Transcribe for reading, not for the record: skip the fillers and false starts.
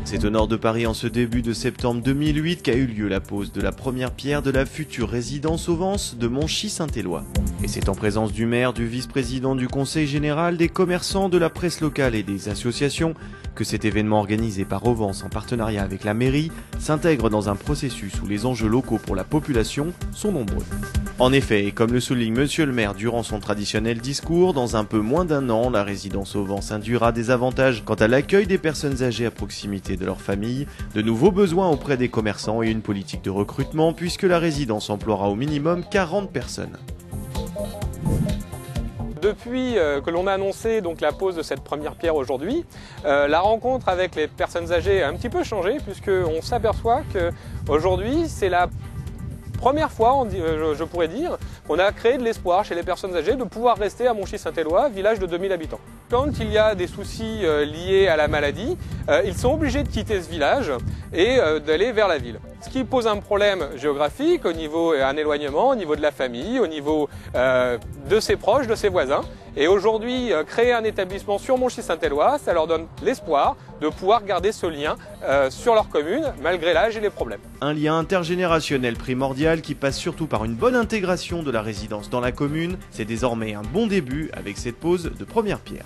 C'est au nord de Paris en ce début de septembre 2008 qu'a eu lieu la pose de la première pierre de la future résidence au Vence de Monchy-Saint-Éloi. Et c'est en présence du maire, du vice-président du conseil général, des commerçants, de la presse locale et des associations que cet événement organisé par Ovance en partenariat avec la mairie s'intègre dans un processus où les enjeux locaux pour la population sont nombreux. En effet, et comme le souligne monsieur le maire durant son traditionnel discours, dans un peu moins d'un an, la résidence Ovance induira des avantages quant à l'accueil des personnes âgées à proximité de leur famille, de nouveaux besoins auprès des commerçants et une politique de recrutement puisque la résidence emploiera au minimum 40 personnes. Depuis que l'on a annoncé donc la pose de cette première pierre aujourd'hui, la rencontre avec les personnes âgées a un petit peu changé puisqu'on s'aperçoit qu'aujourd'hui c'est la première fois, je pourrais dire, qu'on a créé de l'espoir chez les personnes âgées de pouvoir rester à Monchy-Saint-Éloi, village de 2000 habitants. Quand il y a des soucis liés à la maladie, ils sont obligés de quitter ce village et d'aller vers la ville. Ce qui pose un problème géographique au niveau un éloignement, au niveau de la famille, au niveau de ses proches, de ses voisins. Et aujourd'hui, créer un établissement sur Monchy-Saint-Éloi, ça leur donne l'espoir de pouvoir garder ce lien sur leur commune, malgré l'âge et les problèmes. Un lien intergénérationnel primordial qui passe surtout par une bonne intégration de la résidence dans la commune. C'est désormais un bon début avec cette pose de première pierre.